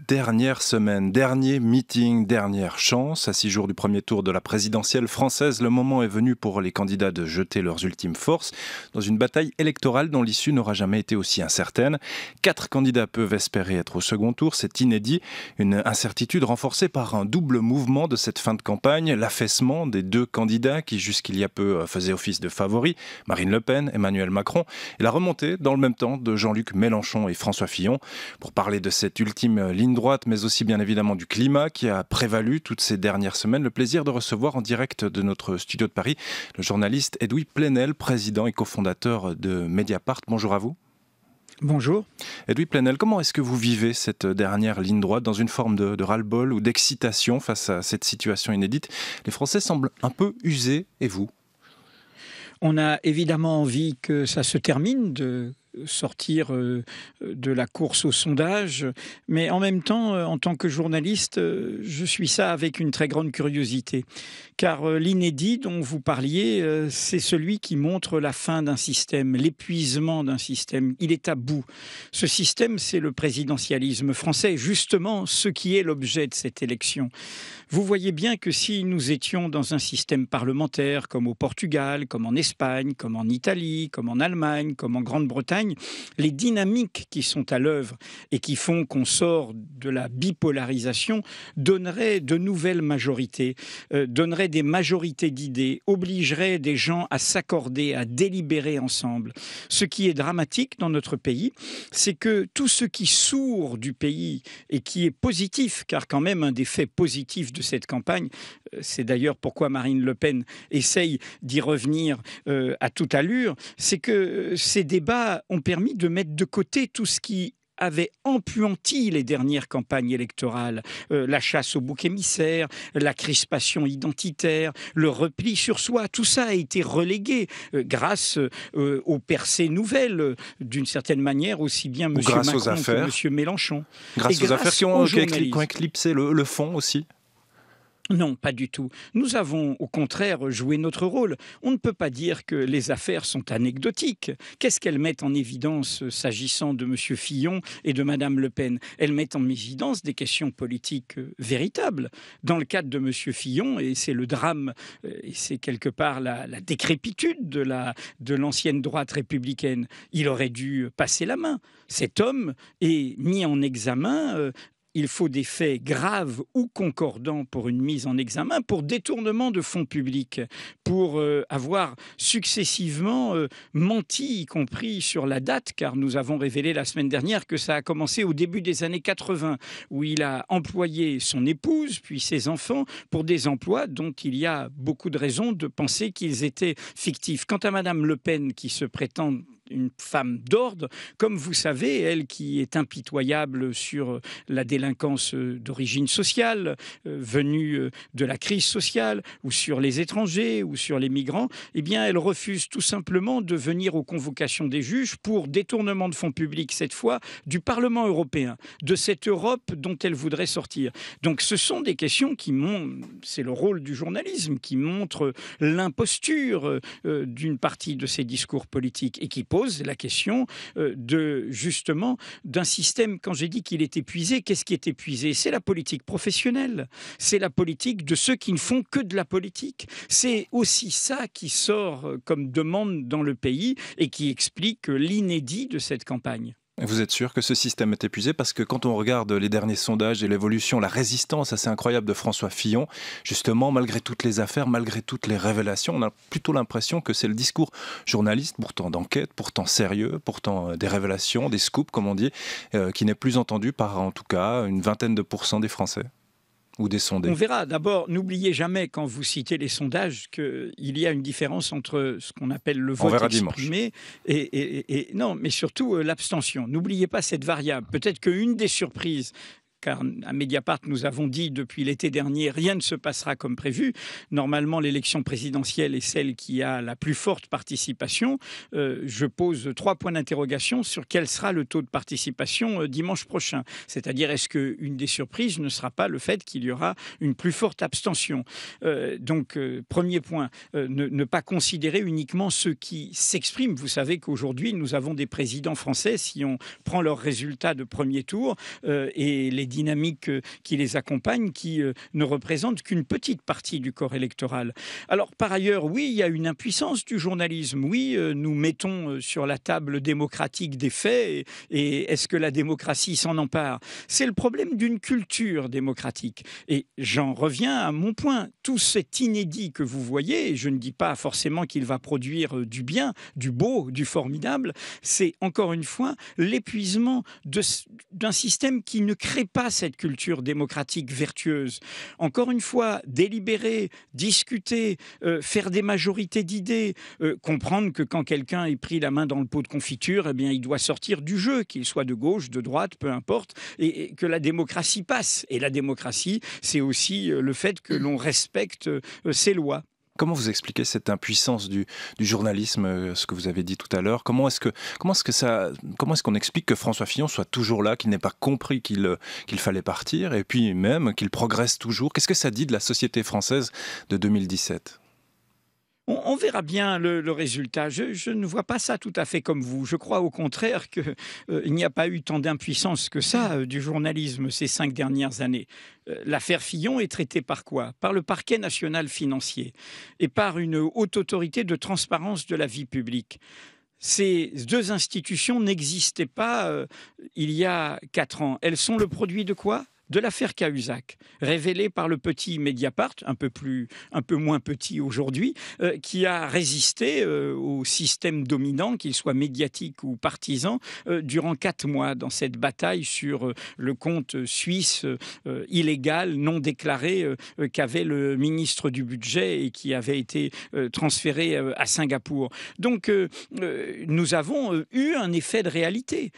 Dernière semaine, dernier meeting, dernière chance. À 6 jours du premier tour de la présidentielle française, le moment est venu pour les candidats de jeter leurs ultimes forces dans une bataille électorale dont l'issue n'aura jamais été aussi incertaine. 4 candidats peuvent espérer être au second tour, c'est inédit. Une incertitude renforcée par un double mouvement de cette fin de campagne, l'affaissement des 2 candidats qui jusqu'il y a peu faisaient office de favoris, Marine Le Pen, Emmanuel Macron, et la remontée dans le même temps de Jean-Luc Mélenchon et François Fillon. Pour parler de cette ultime ligne droite, mais aussi bien évidemment du climat qui a prévalu toutes ces dernières semaines. Le plaisir de recevoir en direct de notre studio de Paris le journaliste Edoui Plenel, président et cofondateur de Mediapart. Bonjour à vous. Bonjour. Edoui Plenel, comment est-ce que vous vivez cette dernière ligne droite dans une forme de ras-le-bol ou d'excitation face à cette situation inédite? Les Français semblent un peu usés, et vous? On a évidemment envie que ça se termine, de sortir de la course au sondage, mais en même temps, en tant que journaliste, je suis ça avec une très grande curiosité, car l'inédit dont vous parliez, c'est celui qui montre la fin d'un système, l'épuisement d'un système. Il est à bout. Ce système, c'est le présidentialisme français, justement ce qui est l'objet de cette élection. Vous voyez bien que si nous étions dans un système parlementaire, comme au Portugal, comme en Espagne, comme en Italie, comme en Allemagne, comme en Grande-Bretagne, les dynamiques qui sont à l'œuvre et qui font qu'on sort de la bipolarisation donneraient de nouvelles majorités, donneraient des majorités d'idées, obligeraient des gens à s'accorder, à délibérer ensemble. Ce qui est dramatique dans notre pays, c'est que tout ce qui sourd du pays et qui est positif, car quand même un des faits positifs de cette campagne, c'est d'ailleurs pourquoi Marine Le Pen essaye d'y revenir à toute allure, c'est que ces débats ont permis de mettre de côté tout ce qui avait empuanti les dernières campagnes électorales, la chasse au bouc émissaire, la crispation identitaire, le repli sur soi, tout ça a été relégué grâce aux percées nouvelles, d'une certaine manière, aussi bien M. Macron que M. Mélenchon. Grâce aux affaires qui ont éclipsé le fond aussi. Non, pas du tout. Nous avons au contraire joué notre rôle. On ne peut pas dire que les affaires sont anecdotiques. Qu'est-ce qu'elles mettent en évidence s'agissant de M. Fillon et de Mme Le Pen? Elles mettent en évidence des questions politiques véritables. Dans le cadre de M. Fillon, et c'est le drame, et c'est quelque part la décrépitude de l'ancienne droite républicaine, il aurait dû passer la main. Cet homme est mis en examen. Il faut des faits graves ou concordants pour une mise en examen, pour détournement de fonds publics, pour avoir successivement menti, y compris sur la date, car nous avons révélé la semaine dernière que ça a commencé au début des années 80, où il a employé son épouse, puis ses enfants, pour des emplois dont il y a beaucoup de raisons de penser qu'ils étaient fictifs. Quant à Madame Le Pen, qui se prétend une femme d'ordre, comme vous savez, elle qui est impitoyable sur la délinquance d'origine sociale, venue de la crise sociale, ou sur les étrangers, ou sur les migrants, eh bien, elle refuse tout simplement de venir aux convocations des juges pour détournement de fonds publics, cette fois, du Parlement européen, de cette Europe dont elle voudrait sortir. Donc, ce sont des questions qui montrent, c'est le rôle du journalisme, qui montre l'imposture d'une partie de ces discours politiques et qui pose la question justement d'un système. Quand j'ai dit qu'il est épuisé, qu'est-ce qui est épuisé? C'est la politique professionnelle, c'est la politique de ceux qui ne font que de la politique. C'est aussi ça qui sort comme demande dans le pays et qui explique l'inédit de cette campagne. Vous êtes sûr que ce système est épuisé? Parce que quand on regarde les derniers sondages et l'évolution, la résistance assez incroyable de François Fillon, justement, malgré toutes les affaires, malgré toutes les révélations, on a plutôt l'impression que c'est le discours journaliste, pourtant d'enquête, pourtant sérieux, pourtant des révélations, des scoops, comme on dit, qui n'est plus entendu par, en tout cas, une vingtaine de % des Français. Ou des sondés. On verra. D'abord, n'oubliez jamais, quand vous citez les sondages, qu'il y a une différence entre ce qu'on appelle le vote exprimé et non, mais surtout l'abstention. N'oubliez pas cette variable. Peut-être qu'une des surprises car à Mediapart, nous avons dit depuis l'été dernier, rien ne se passera comme prévu. Normalement, l'élection présidentielle est celle qui a la plus forte participation. Je pose 3 points d'interrogation sur quel sera le taux de participation dimanche prochain. C'est-à-dire, est-ce qu'une des surprises ne sera pas le fait qu'il y aura une plus forte abstention? Donc, premier point, ne pas considérer uniquement ceux qui s'expriment. Vous savez qu'aujourd'hui, nous avons des présidents français, si on prend leurs résultats de premier tour et les dynamiques qui les accompagnent, qui ne représentent qu'une petite partie du corps électoral. Alors, par ailleurs, oui, il y a une impuissance du journalisme. Oui, nous mettons sur la table démocratique des faits et est-ce que la démocratie s'en empare? C'est le problème d'une culture démocratique. Et j'en reviens à mon point. Tout cet inédit que vous voyez, et je ne dis pas forcément qu'il va produire du bien, du beau, du formidable, c'est encore une fois l'épuisement d'un système qui ne crée pas cette culture démocratique vertueuse. Encore une fois, délibérer, discuter, faire des majorités d'idées, comprendre que quand quelqu'un est pris la main dans le pot de confiture, eh bien, il doit sortir du jeu, qu'il soit de gauche, de droite, peu importe, et que la démocratie passe. Et la démocratie, c'est aussi le fait que l'on respecte ses lois. Comment vous expliquez cette impuissance du journalisme, ce que vous avez dit tout à l'heure? Comment est-ce qu'on explique que François Fillon soit toujours là, qu'il n'ait pas compris qu'il fallait partir, et puis même qu'il progresse toujours? Qu'est-ce que ça dit de la société française de 2017? On verra bien le résultat. Je ne vois pas ça tout à fait comme vous. Je crois au contraire qu'il n'y a pas eu tant d'impuissance que ça du journalisme ces 5 dernières années. L'affaire Fillon est traitée par quoi? Par le parquet national financier et par une haute autorité de transparence de la vie publique. Ces 2 institutions n'existaient pas il y a 4 ans. Elles sont le produit de quoi? De l'affaire Cahuzac, révélée par le petit Mediapart, un peu moins petit aujourd'hui, qui a résisté au système dominant, qu'il soit médiatique ou partisan, durant 4 mois dans cette bataille sur le compte suisse illégal, non déclaré, qu'avait le ministre du Budget et qui avait été transféré à Singapour. Donc, nous avons eu un effet de réalité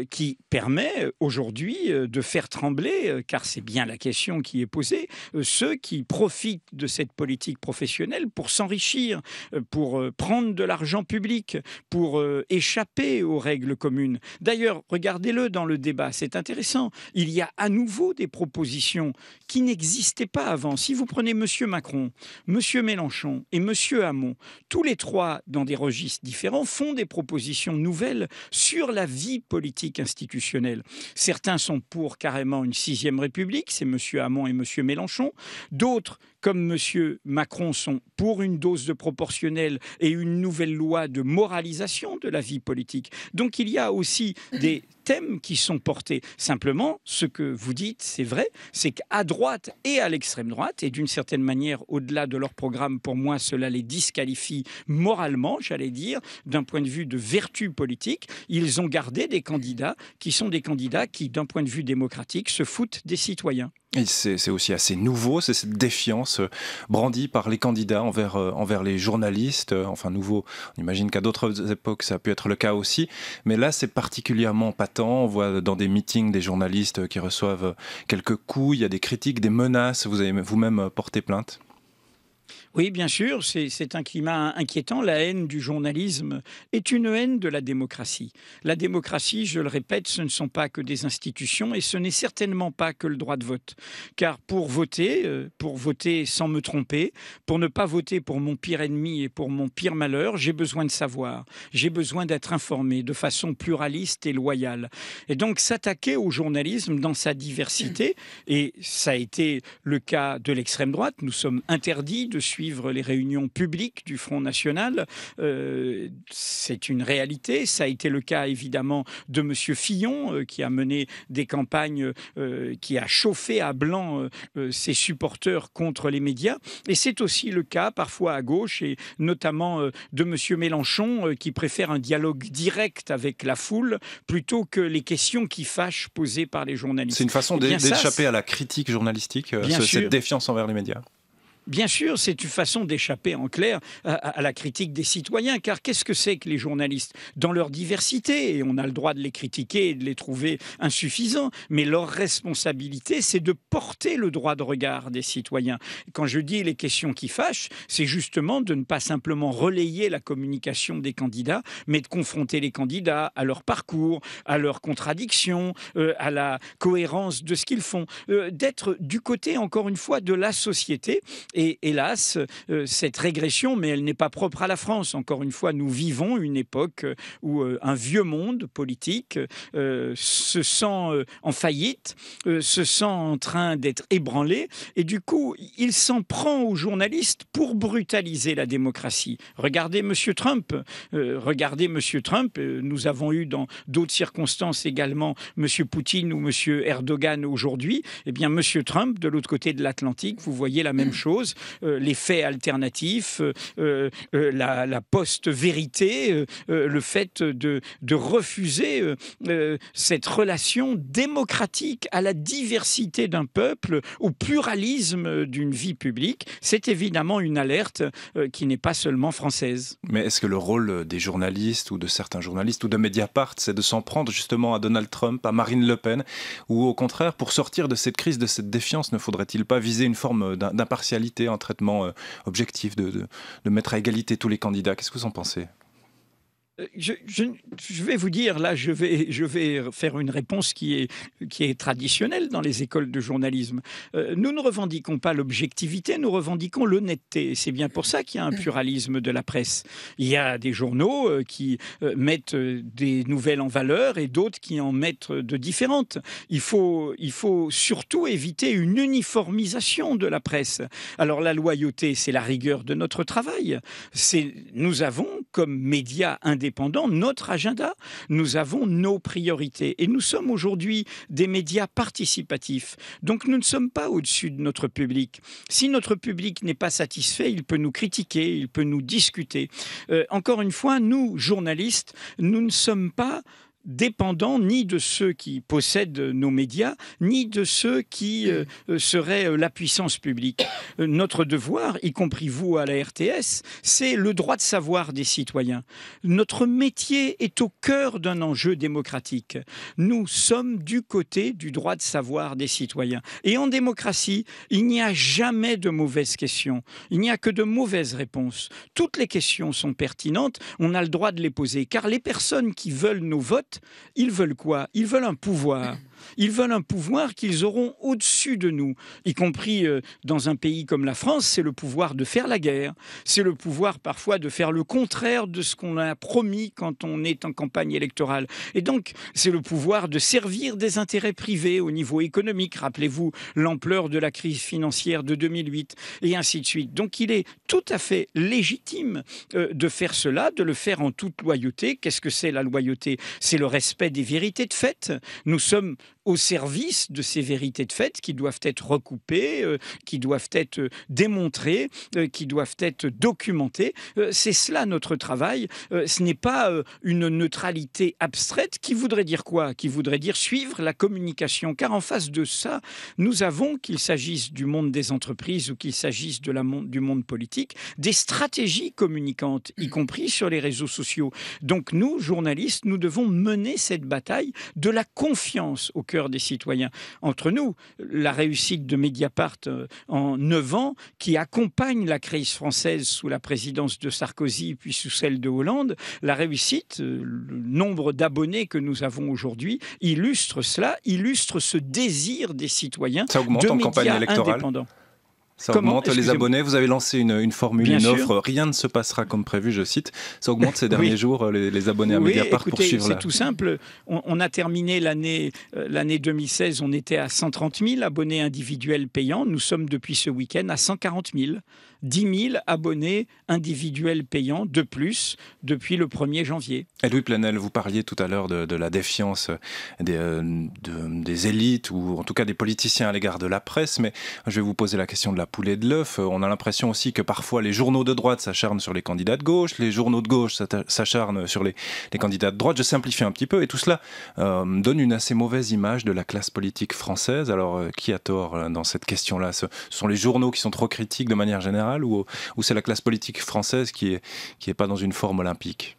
qui permet aujourd'hui de faire trembler car c'est bien la question qui est posée, ceux qui profitent de cette politique professionnelle pour s'enrichir, pour prendre de l'argent public, pour échapper aux règles communes. D'ailleurs, regardez-le dans le débat, c'est intéressant. Il y a à nouveau des propositions qui n'existaient pas avant. Si vous prenez M. Macron, M. Mélenchon et M. Hamon, tous les 3, dans des registres différents, font des propositions nouvelles sur la vie politique institutionnelle. Certains sont pour carrément une 6e République, c'est M. Hamon et M. Mélenchon. D'autres, comme M. Macron, sont pour une dose de proportionnelle et une nouvelle loi de moralisation de la vie politique. Donc il y a aussi des thèmes qui sont portés. Simplement, ce que vous dites, c'est vrai, c'est qu'à droite et à l'extrême droite, et d'une certaine manière, au-delà de leur programme, pour moi, cela les disqualifie moralement, j'allais dire, d'un point de vue de vertu politique. Ils ont gardé des candidats qui sont des candidats qui, d'un point de vue démocratique, se foutent des citoyens. Et c'est aussi assez nouveau, c'est cette défiance brandie par les candidats envers les journalistes. Enfin, nouveau, on imagine qu'à d'autres époques, ça a pu être le cas aussi. Mais là, c'est particulièrement patent. On voit dans des meetings des journalistes qui reçoivent quelques coups, il y a des critiques, des menaces. Vous avez vous-même porté plainte? Oui, bien sûr, c'est un climat inquiétant. La haine du journalisme est une haine de la démocratie. La démocratie, je le répète, ce ne sont pas que des institutions et ce n'est certainement pas que le droit de vote. Car pour voter sans me tromper, pour ne pas voter pour mon pire ennemi et pour mon pire malheur, j'ai besoin de savoir, j'ai besoin d'être informé de façon pluraliste et loyale. Et donc s'attaquer au journalisme dans sa diversité, et ça a été le cas de l'extrême droite, nous sommes interdits de suivre les réunions publiques du Front National. C'est une réalité. Ça a été le cas évidemment de M. Fillon qui a mené des campagnes, qui a chauffé à blanc ses supporters contre les médias. Et c'est aussi le cas parfois à gauche et notamment de M. Mélenchon qui préfère un dialogue direct avec la foule plutôt que les questions qui fâchent posées par les journalistes. C'est une façon d'échapper à la critique journalistique, cette défiance envers les médias. Bien sûr, c'est une façon d'échapper en clair à la critique des citoyens, car qu'est-ce que c'est que les journalistes? Dans leur diversité, et on a le droit de les critiquer et de les trouver insuffisants, mais leur responsabilité, c'est de porter le droit de regard des citoyens. Quand je dis les questions qui fâchent, c'est justement de ne pas simplement relayer la communication des candidats, mais de confronter les candidats à leur parcours, à leurs contradictions, à la cohérence de ce qu'ils font, d'être du côté, encore une fois, de la société. Et hélas, cette régression, mais elle n'est pas propre à la France. Encore une fois, nous vivons une époque où un vieux monde politique se sent en faillite, se sent en train d'être ébranlé, et du coup, il s'en prend aux journalistes pour brutaliser la démocratie. Regardez M. Trump. Nous avons eu dans d'autres circonstances également M. Poutine ou M. Erdogan aujourd'hui. Eh bien, M. Trump, de l'autre côté de l'Atlantique, vous voyez la même chose. Les faits alternatifs, la post-vérité, le fait de refuser cette relation démocratique à la diversité d'un peuple, au pluralisme d'une vie publique, c'est évidemment une alerte qui n'est pas seulement française. Mais est-ce que le rôle des journalistes ou de certains journalistes ou de Mediapart, c'est de s'en prendre justement à Donald Trump, à Marine Le Pen, ou au contraire, pour sortir de cette crise, de cette défiance, ne faudrait-il pas viser une forme d'impartialité, un traitement objectif, de mettre à égalité tous les candidats? Qu'est-ce que vous en pensez? Je vais vous dire, là, je vais faire une réponse qui est traditionnelle dans les écoles de journalisme. Nous ne revendiquons pas l'objectivité, nous revendiquons l'honnêteté. C'est bien pour ça qu'il y a un pluralisme de la presse. Il y a des journaux qui mettent des nouvelles en valeur et d'autres qui en mettent de différentes. Il faut surtout éviter une uniformisation de la presse. Alors la loyauté, c'est la rigueur de notre travail. Nous avons, comme médias indépendants, notre agenda, nous avons nos priorités et nous sommes aujourd'hui des médias participatifs. Donc nous ne sommes pas au-dessus de notre public. Si notre public n'est pas satisfait, il peut nous critiquer, il peut nous discuter. Encore une fois, nous, journalistes, nous ne sommes pas dépendants ni de ceux qui possèdent nos médias, ni de ceux qui seraient la puissance publique. Notre devoir, y compris vous à la RTS, c'est le droit de savoir des citoyens. Notre métier est au cœur d'un enjeu démocratique. Nous sommes du côté du droit de savoir des citoyens. Et en démocratie, il n'y a jamais de mauvaises questions. Il n'y a que de mauvaises réponses. Toutes les questions sont pertinentes, on a le droit de les poser, car les personnes qui veulent nos votes, ils veulent quoi? Ils veulent un pouvoir. Ils veulent un pouvoir qu'ils auront au-dessus de nous, y compris dans un pays comme la France, c'est le pouvoir de faire la guerre, c'est le pouvoir parfois de faire le contraire de ce qu'on a promis quand on est en campagne électorale. Et donc, c'est le pouvoir de servir des intérêts privés au niveau économique. Rappelez-vous l'ampleur de la crise financière de 2008 et ainsi de suite. Donc, il est tout à fait légitime de faire cela, de le faire en toute loyauté. Qu'est-ce que c'est la loyauté? C'est le respect des vérités de fait. Nous sommes au service de ces vérités de fait qui doivent être recoupées, qui doivent être démontrées, qui doivent être documentées. C'est cela notre travail. Ce n'est pas une neutralité abstraite qui voudrait dire quoi? Qui voudrait dire suivre la communication. Car en face de ça, nous avons, qu'il s'agisse du monde des entreprises ou qu'il s'agisse du monde politique, des stratégies communicantes, y compris sur les réseaux sociaux. Donc nous, journalistes, nous devons mener cette bataille de la confiance au cœur des citoyens. Entre nous, la réussite de Mediapart en 9 ans, qui accompagne la crise française sous la présidence de Sarkozy puis sous celle de Hollande, la réussite, le nombre d'abonnés que nous avons aujourd'hui illustre cela, illustre ce désir des citoyens de médias indépendants. Ça augmente les abonnés. Vous avez lancé une formule, une offre. Rien ne se passera comme prévu, je cite. Ça augmente ces derniers jours, les abonnés à Mediapart pour suivre c'est tout simple. On a terminé l'année 2016, on était à 130 000 abonnés individuels payants. Nous sommes depuis ce week-end à 140 000. 10 000 abonnés individuels payants de plus depuis le 1er janvier. Et Louis Plenel, vous parliez tout à l'heure de la défiance des élites ou en tout cas des politiciens à l'égard de la presse, mais je vais vous poser la question de la poule et de l'œuf. On a l'impression aussi que parfois les journaux de droite s'acharnent sur les candidats de gauche, les journaux de gauche s'acharnent sur les candidats de droite. Je simplifie un petit peu et tout cela donne une assez mauvaise image de la classe politique française. Alors qui a tort dans cette question-là? Ce sont les journaux qui sont trop critiques de manière générale ou c'est la classe politique française qui est pas dans une forme olympique?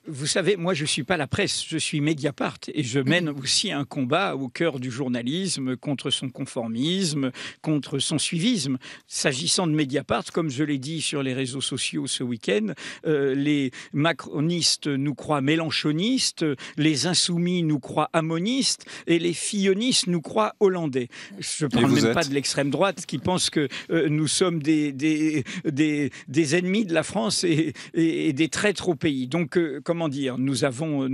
Vous savez, moi je ne suis pas la presse, je suis Mediapart et je mène aussi un combat au cœur du journalisme contre son conformisme, contre son suivisme. S'agissant de Mediapart, comme je l'ai dit sur les réseaux sociaux ce week-end, les macronistes nous croient mélenchonistes, les insoumis nous croient amonistes et les fillonistes nous croient hollandais. Je ne parle même pas de l'extrême droite qui pense que nous sommes des ennemis de la France et des traîtres au pays. Donc, comment dire, nous avons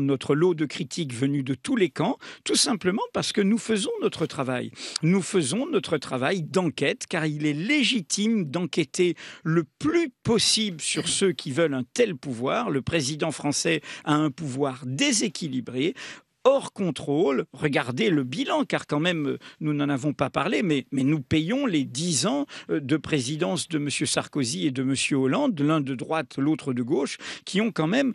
notre lot de critiques venues de tous les camps, tout simplement parce que nous faisons notre travail. Nous faisons notre travail d'enquête, car il est légitime d'enquêter le plus possible sur ceux qui veulent un tel pouvoir. Le président français a un pouvoir déséquilibré, hors contrôle. Regardez le bilan, car quand même, nous n'en avons pas parlé, mais nous payons les 10 ans de présidence de M. Sarkozy et de M. Hollande, l'un de droite, l'autre de gauche, qui ont quand même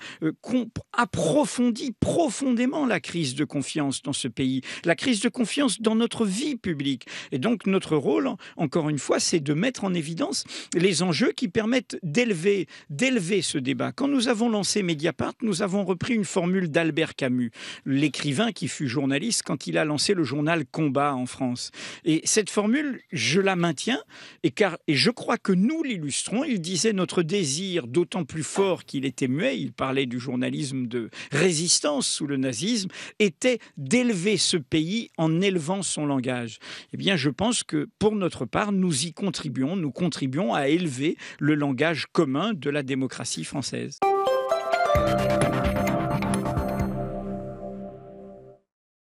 approfondi profondément la crise de confiance dans ce pays, la crise de confiance dans notre vie publique. Et donc, notre rôle, encore une fois, c'est de mettre en évidence les enjeux qui permettent d'élever ce débat. Quand nous avons lancé Mediapart, nous avons repris une formule d'Albert Camus, l'écrivain qui fut journaliste quand il a lancé le journal Combat en France. Et cette formule, je la maintiens, et je crois que nous l'illustrons. Il disait notre désir, d'autant plus fort qu'il était muet, il parlait du journalisme de résistance sous le nazisme, était d'élever ce pays en élevant son langage. Eh bien, je pense que pour notre part, nous contribuons à élever le langage commun de la démocratie française.